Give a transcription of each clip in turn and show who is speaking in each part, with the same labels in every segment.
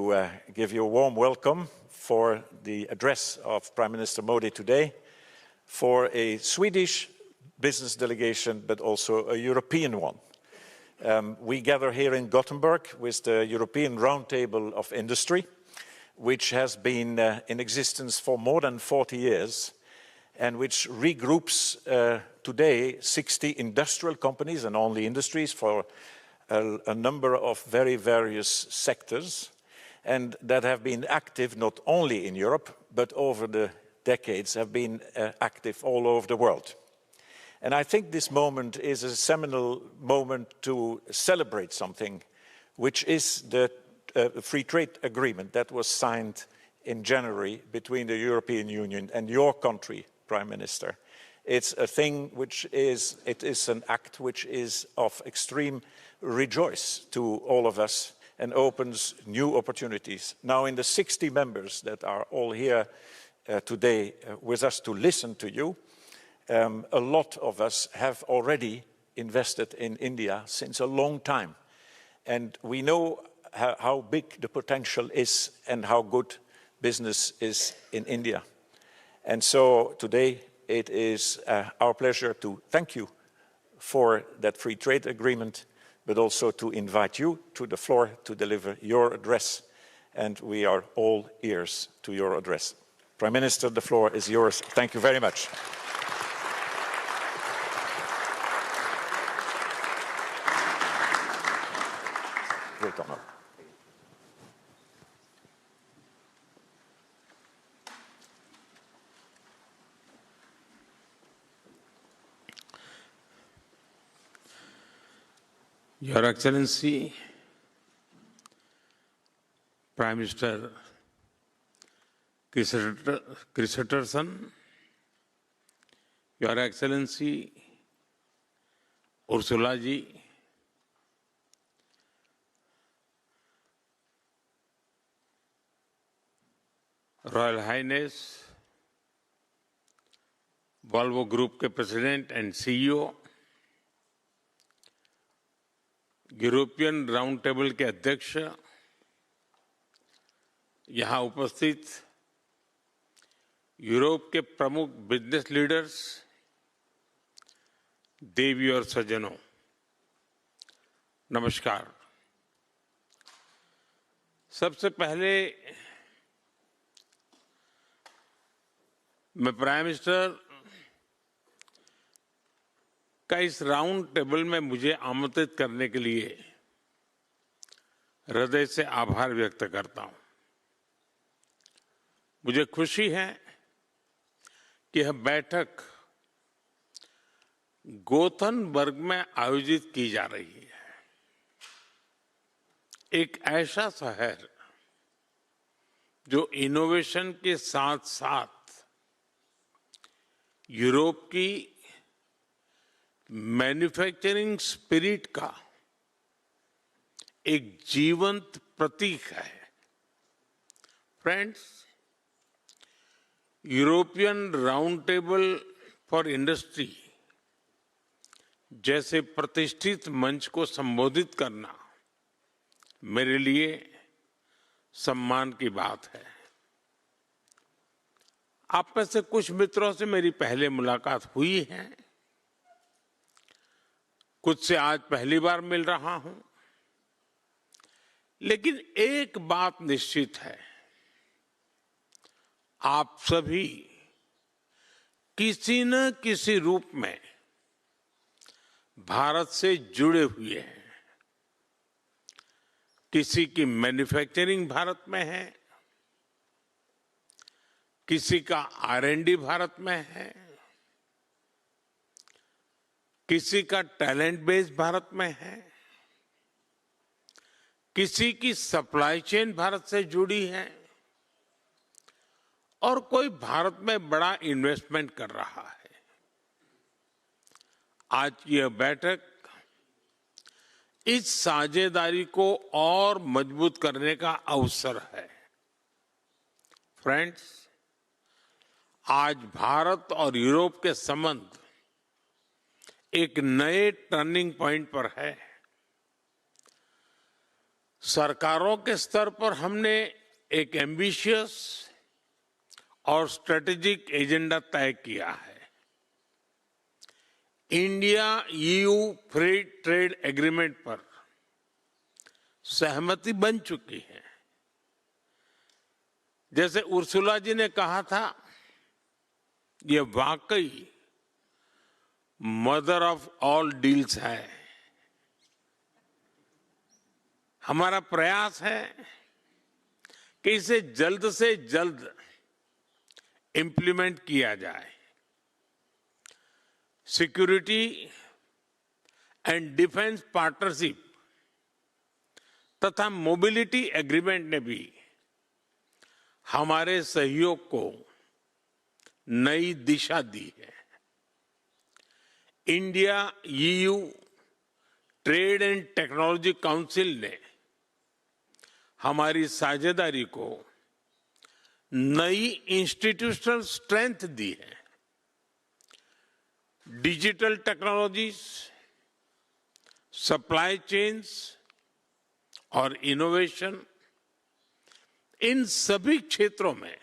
Speaker 1: to give you a warm welcome for the address of Prime Minister Modi today for a Swedish business delegation, but also a European one. We gather here in Gothenburg with the European Roundtable of Industry, which has been in existence for more than 40 years and which regroups today 60 industrial companies and only industries for a number of very various sectors, and that have been active not only in Europe, but over the decades have been active all over the world. And I think this moment is a seminal moment to celebrate something, which is the free trade agreement that was signed in January between the European Union and your country, Prime Minister. It's a thing it is an act which is of extreme rejoice to all of us and opens new opportunities. Now, in the 60 members that are all here today with us to listen to you, a lot of us have already invested in India since a long time. And we know how big the potential is and how good business is in India. And so today it is our pleasure to thank you for that free trade agreement, but also to invite you to the floor to deliver your address. And we are all ears to your address. Prime Minister, the floor is yours. Thank you very much. Great honor.
Speaker 2: Your Excellency, Prime Minister Christopherson, Your Excellency Ursula ji, Royal Highness, Volvo Group के President and CEO, European round table के अध्यक्ष, यहाँ उपस्थित Europe के प्रमुख business leaders, देवी और सज्जनों, नमस्कार। सबसे पहले मैं प्राइम मिनिस्टर का इस राउंड टेबल में मुझे आमंत्रित करने के लिए हृदय से आभार व्यक्त करता हूं। मुझे खुशी है कि यह बैठक गोथनबर्ग में आयोजित की जा रही है। एक ऐसा शहर जो इनोवेशन के साथ साथ यूरोप की मैन्युफैक्चरिंग स्पिरिट का एक जीवंत प्रतीक है। Friends, European round table for industry जैसे प्रतिष्ठित मंच को संबोधित करना मेरे लिए सम्मान की बात है। आप में से कुछ मित्रों से मेरी पहले मुलाकात हुई है, कुछ से आज पहली बार मिल रहा हूं, लेकिन एक बात निश्चित है, आप सभी किसी न किसी रूप में भारत से जुड़े हुए हैं। किसी की मैन्युफैक्चरिंग भारत में है, किसी का R&D भारत में है, किसी का टैलेंट बेस भारत में है, किसी की सप्लाई चेन भारत से जुड़ी है और कोई भारत में बड़ा इन्वेस्टमेंट कर रहा है। आज यह बैठक इस साझेदारी को और मजबूत करने का अवसर है। फ्रेंड्स, आज भारत और यूरोप के संबंध एक नए टर्निंग पॉइंट पर है। सरकारों के स्तर पर हमने एक एम्बिशियस और स्ट्रेटेजिक एजेंडा तय किया है। India EU free trade agreement पर सहमति बन चुकी है। जैसे उर्सुला जी ने कहा था, ये वाकई मदर ऑफ ऑल डील्स है। हमारा प्रयास है कि इसे जल्द से जल्द इंप्लीमेंट किया जाए। सिक्योरिटी एंड डिफेंस पार्टनरशिप तथा मोबिलिटी एग्रीमेंट ने भी हमारे सहयोग को नई दिशा दी है। India EU trade and technology council ने हमारी साझेदारी को नई इंस्टीट्यूशनल स्ट्रेंथ दी है। डिजिटल टेक्नोलॉजीज, सप्लाई चेन्स और इनोवेशन, इन सभी क्षेत्रों में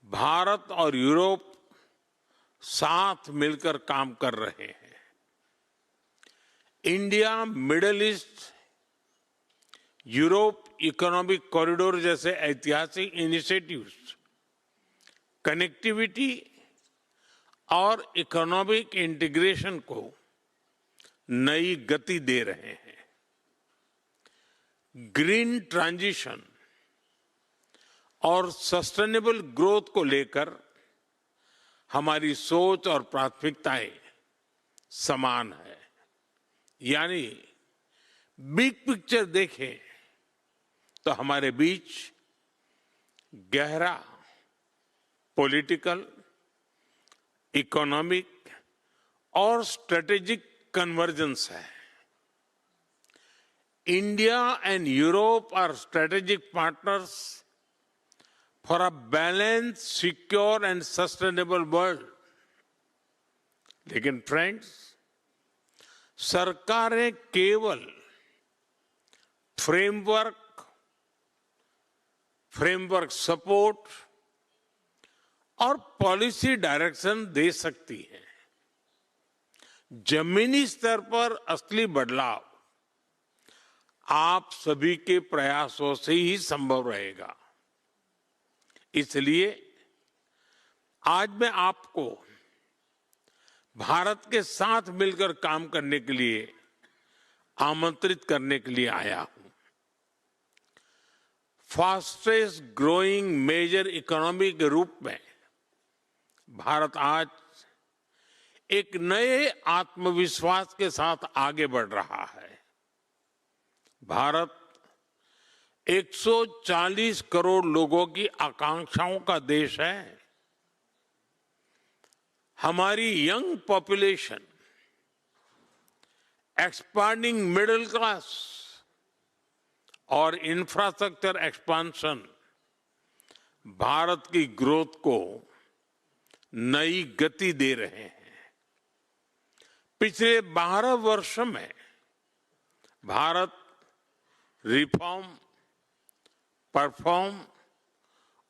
Speaker 2: भारत और यूरोप साथ मिलकर काम कर रहे हैं। India middle east Europe economic corridor जैसे ऐतिहासिक इनिशिएटिव्स कनेक्टिविटी और इकोनॉमिक इंटीग्रेशन को नई गति दे रहे हैं। ग्रीन ट्रांजिशन और सस्टेनेबल ग्रोथ को लेकर हमारी सोच और प्राथमिकताएं समान है। यानी बिग पिक्चर देखें तो हमारे बीच गहरा पॉलिटिकल, इकोनॉमिक और स्ट्रेटेजिक कन्वर्जेंस है। India and Europe are strategic partners for a balance, secure and sustainable world. लेकिन फ्रेंड्स, सरकारें केवल फ्रेमवर्क सपोर्ट और पॉलिसी डायरेक्शन दे सकती है। जमीनी स्तर पर असली बदलाव आप सभी के प्रयासों से ही संभव रहेगा। इसलिए आज मैं आपको भारत के साथ मिलकर काम करने के लिए आमंत्रित करने के लिए आया हूं। फास्टेस्ट ग्रोइंग मेजर इकोनॉमी के रूप में भारत आज एक नए आत्मविश्वास के साथ आगे बढ़ रहा है। भारत 140 करोड़ लोगों की आकांक्षाओं का देश है। हमारी young population, expanding middle class और इंफ्रास्ट्रक्चर एक्सपांशन भारत की ग्रोथ को नई गति दे रहे हैं। पिछले 12 वर्षों में भारत रिफॉर्म, परफॉर्म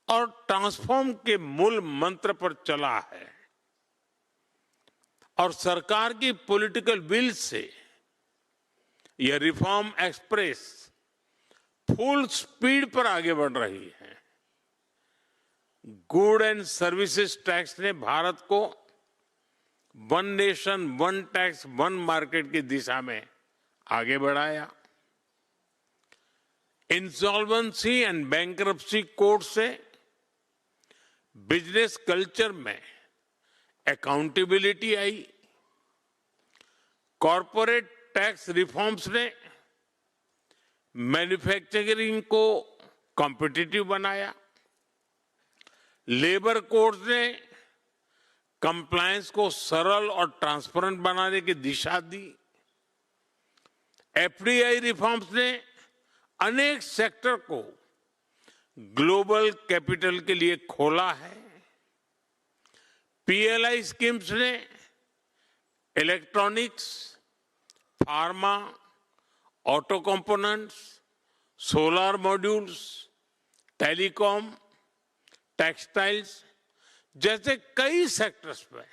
Speaker 2: और ट्रांसफॉर्म के मूल मंत्र पर चला है और सरकार की पॉलिटिकल विल से यह रिफॉर्म एक्सप्रेस फुल स्पीड पर आगे बढ़ रही है। गुड एंड सर्विसेज टैक्स ने भारत को one nation one tax one market की दिशा में आगे बढ़ाया। इंसॉल्वेंसी एंड बैंक्रप्सी कोड से बिजनेस कल्चर में अकाउंटेबिलिटी आई। कॉरपोरेट टैक्स रिफॉर्म्स ने मैन्युफैक्चरिंग को कॉम्पिटिटिव बनाया। लेबर कोड्स ने कंप्लायंस को सरल और ट्रांसपेरेंट बनाने की दिशा दी। एफडीआई रिफॉर्म्स ने अनेक सेक्टर को ग्लोबल कैपिटल के लिए खोला है। पीएलआई स्कीम्स ने electronics, pharma, auto components solar modules, telecom, textiles जैसे कई सेक्टर्स में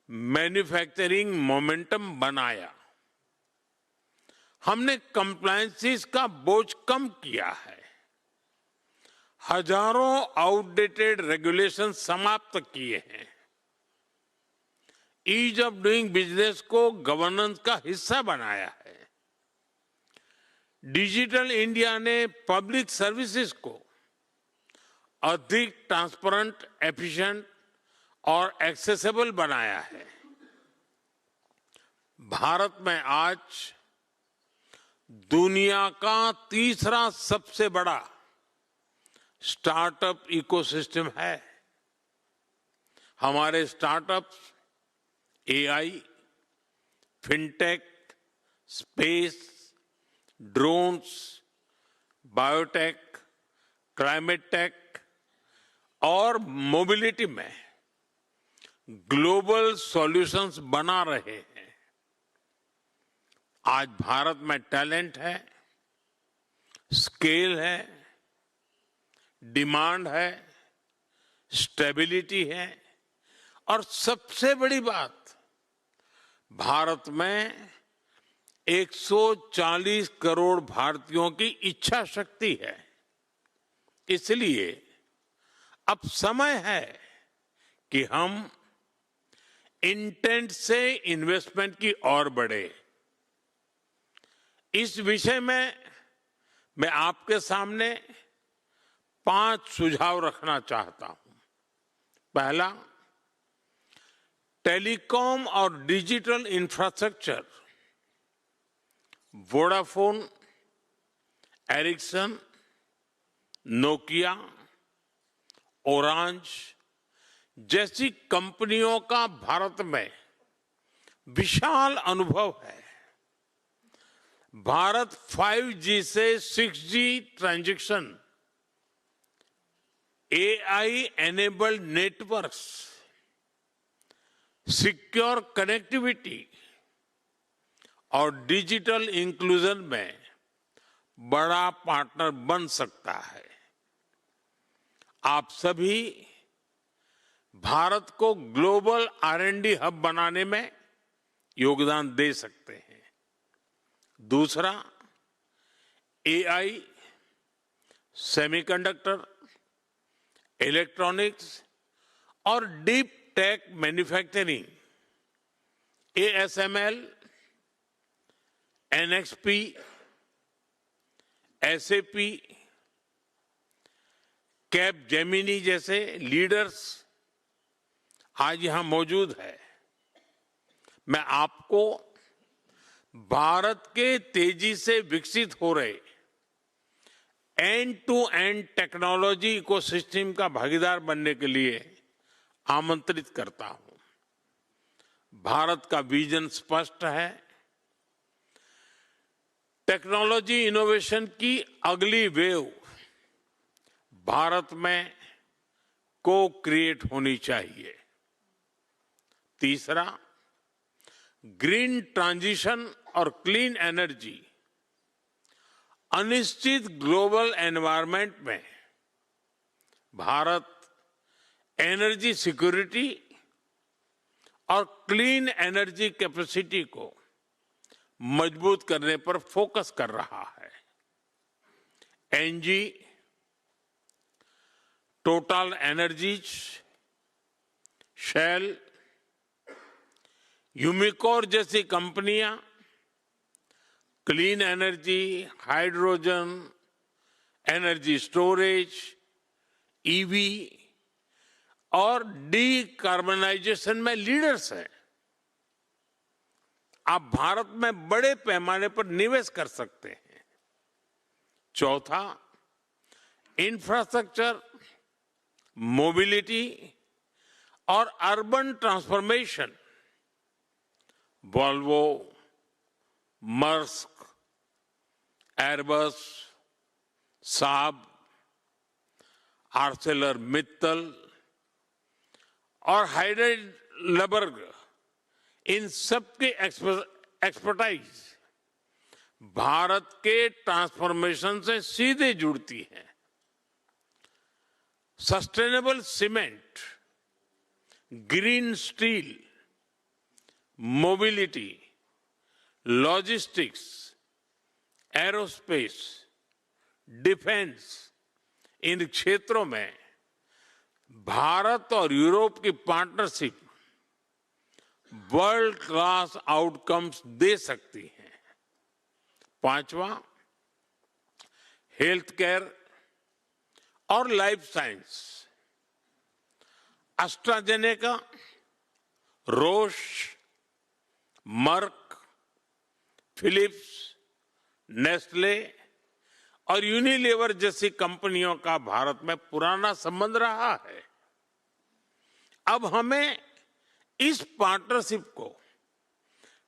Speaker 2: मैन्युफैक्चरिंग मोमेंटम बनाया। हमने कंप्लायंसेस का बोझ कम किया है, हजारों आउटडेटेड रेगुलेशन समाप्त किए हैं, ईज ऑफ डूइंग बिजनेस को गवर्नेंस का हिस्सा बनाया है। डिजिटल इंडिया ने पब्लिक सर्विसेज को अधिक ट्रांसपेरेंट, एफिशिएंट और एक्सेसिबल बनाया है। भारत में आज दुनिया का तीसरा सबसे बड़ा स्टार्टअप इकोसिस्टम है। हमारे startups AI, fintech, space, drones, biotech, climate tech और मोबिलिटी में ग्लोबल सॉल्यूशंस बना रहे हैं। आज भारत में टैलेंट है, स्केल है, डिमांड है, स्टेबिलिटी है और सबसे बड़ी बात, भारत में 140 करोड़ भारतीयों की इच्छा शक्ति है। इसलिए अब समय है कि हम इंटेंट से इन्वेस्टमेंट की ओर बढ़े। इस विषय में मैं आपके सामने 5 सुझाव रखना चाहता हूं। पहला, टेलीकॉम और digital infrastructure, Vodafone, Ericsson, Nokia, Orange जैसी कंपनियों का भारत में विशाल अनुभव है। भारत 5G से 6G transaction, AI enabled networks, secure connectivity और डिजिटल इंक्लूजन में बड़ा पार्टनर बन सकता है। आप सभी भारत को ग्लोबल R&D हब बनाने में योगदान दे सकते हैं। दूसरा, AI, सेमीकंडक्टर, इलेक्ट्रॉनिक्स और deep tech manufacturing, ASML, NXP, SAP, Capgemini जैसे लीडर्स आज यहां मौजूद है। मैं आपको भारत के तेजी से विकसित हो रहे end to end technology ecosystem का भागीदार बनने के लिए आमंत्रित करता हूं। भारत का विजन स्पष्ट है। टेक्नोलॉजी इनोवेशन की अगली वेव भारत में को क्रिएट होनी चाहिए। तीसरा, ग्रीन ट्रांजिशन और क्लीन एनर्जी, अनिश्चित ग्लोबल एनवायरनमेंट में भारत एनर्जी सिक्योरिटी और क्लीन एनर्जी कैपेसिटी को मजबूत करने पर फोकस कर रहा है। एनजी, टोटल एनर्जीज, शेल, यूमिकोर जैसी कंपनियां clean energy, hydrogen, energy storage, EV और डीकार्बनाइजेशन में लीडर्स हैं। आप भारत में बड़े पैमाने पर निवेश कर सकते हैं। चौथा, इंफ्रास्ट्रक्चर, मोबिलिटी और urban transformation, Volvo, Maersk, Airbus, साब, आर्सेलर मित्तल और हाइडेलबर्ग, इन सबके एक्सपर्टाइज भारत के ट्रांसफॉर्मेशन से सीधे जुड़ती है। Sustainable cement, green steel, mobility, logistics, aerospace, defence, इन क्षेत्रों में भारत और यूरोप की पार्टनरशिप वर्ल्ड क्लास आउटकम्स दे सकती है। पांचवा, हेल्थ केयर और life science. AstraZeneca, Roche, Merck, Philips, Nestle और यूनिलीवर जैसी कंपनियों का भारत में पुराना संबंध रहा है। अब हमें इस पार्टनरशिप को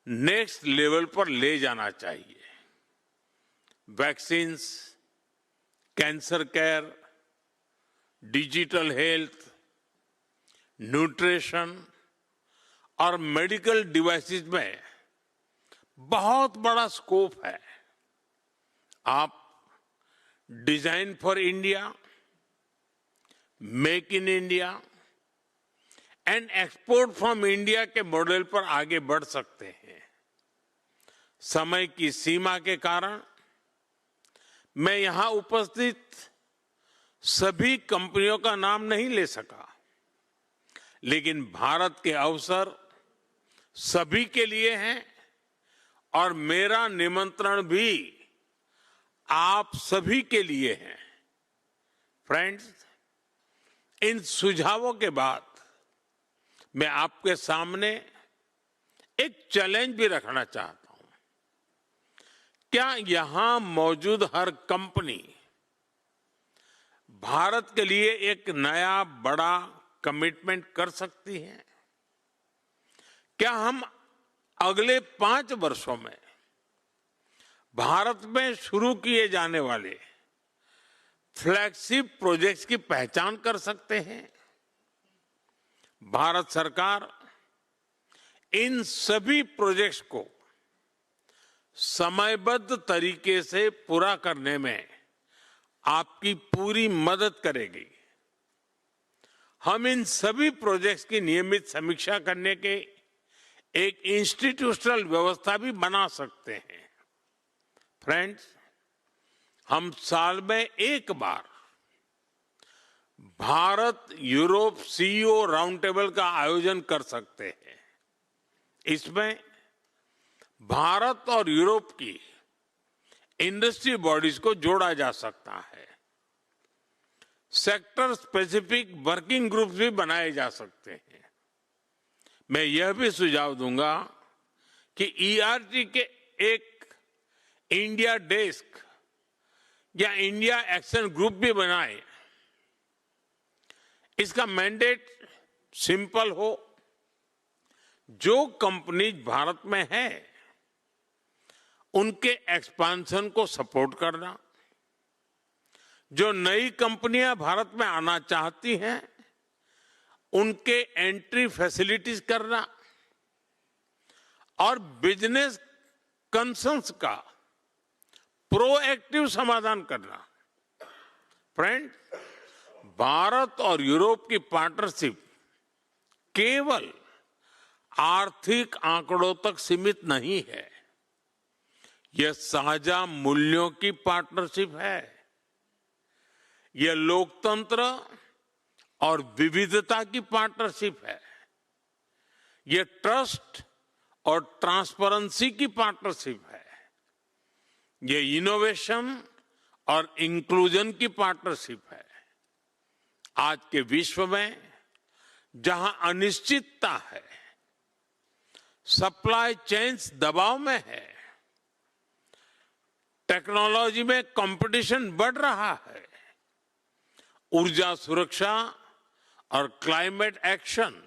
Speaker 2: नेक्स्ट लेवल पर ले जाना चाहिए। Vaccines, cancer care, digital health, nutrition और मेडिकल डिवाइसेस में बहुत बड़ा स्कोप है। आप design for India, make in India and export from India के मॉडल पर आगे बढ़ सकते हैं। समय की सीमा के कारण मैं यहां उपस्थित सभी कंपनियों का नाम नहीं ले सका, लेकिन भारत के अवसर सभी के लिए हैं और मेरा निमंत्रण भी आप सभी के लिए है। फ्रेंड्स, इन सुझावों के बाद मैं आपके सामने एक चैलेंज भी रखना चाहता हूं। क्या यहां मौजूद हर कंपनी भारत के लिए एक नया बड़ा कमिटमेंट कर सकती है? क्या हम अगले 5 वर्षों में भारत में शुरू किए जाने वाले फ्लैगशिप प्रोजेक्ट्स की पहचान कर सकते हैं? भारत सरकार इन सभी प्रोजेक्ट्स को समयबद्ध तरीके से पूरा करने में आपकी पूरी मदद करेगी। हम इन सभी प्रोजेक्ट्स की नियमित समीक्षा करने के एक इंस्टीट्यूशनल व्यवस्था भी बना सकते हैं। फ्रेंड्स, हम साल में एक बार Bharat Europe CEO round table का आयोजन कर सकते हैं। इसमें भारत और यूरोप की इंडस्ट्री बॉडीज को जोड़ा जा सकता है। सेक्टर स्पेसिफिक वर्किंग ग्रुप्स भी बनाए जा सकते हैं। मैं यह भी सुझाव दूंगा कि ईआरटी के एक इंडिया डेस्क या इंडिया एक्शन ग्रुप भी बनाए। इसका मैंडेट सिंपल हो। जो कंपनीज भारत में है उनके एक्सपांशन को सपोर्ट करना, जो नई कंपनियां भारत में आना चाहती हैं उनके एंट्री फैसिलिटीज करना और बिजनेस कंसर्न्स का प्रोएक्टिव समाधान करना। फ्रेंड, भारत और यूरोप की पार्टनरशिप केवल आर्थिक आंकड़ों तक सीमित नहीं है। यह साझा मूल्यों की पार्टनरशिप है। यह लोकतंत्र और विविधता की पार्टनरशिप है। यह ट्रस्ट और ट्रांसपेरेंसी की पार्टनरशिप है। यह इनोवेशन और इंक्लूजन की पार्टनरशिप है। आज के विश्व में जहां अनिश्चितता है, सप्लाई चेन्स दबाव में है, टेक्नोलॉजी में कंपटीशन बढ़ रहा है, ऊर्जा सुरक्षा और क्लाइमेट एक्शन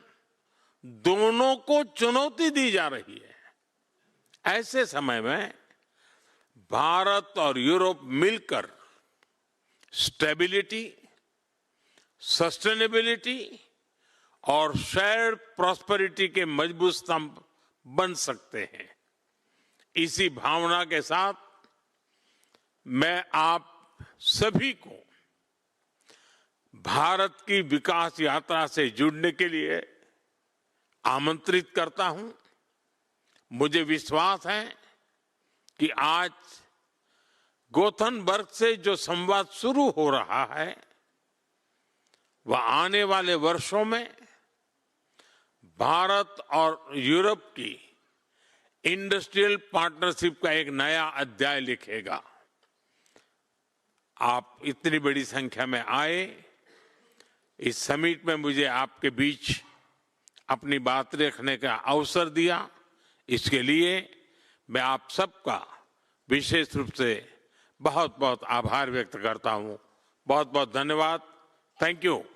Speaker 2: दोनों को चुनौती दी जा रही है। ऐसे समय में भारत और यूरोप मिलकर स्टेबिलिटी, सस्टेनेबिलिटी और शेयर्ड प्रॉस्पेरिटी के मजबूत स्तंभ बन सकते हैं। इसी भावना के साथ मैं आप सभी को भारत की विकास यात्रा से जुड़ने के लिए आमंत्रित करता हूं। मुझे विश्वास है कि आज गोथनबर्ग से जो संवाद शुरू हो रहा है वह आने वाले वर्षों में भारत और यूरोप की इंडस्ट्रियल पार्टनरशिप का एक नया अध्याय लिखेगा। आप इतनी बड़ी संख्या में आए, इस समिट में मुझे आपके बीच अपनी बात रखने का अवसर दिया, इसके लिए मैं आप सबका विशेष रूप से बहुत बहुत आभार व्यक्त करता हूं। बहुत बहुत धन्यवाद। Thank you.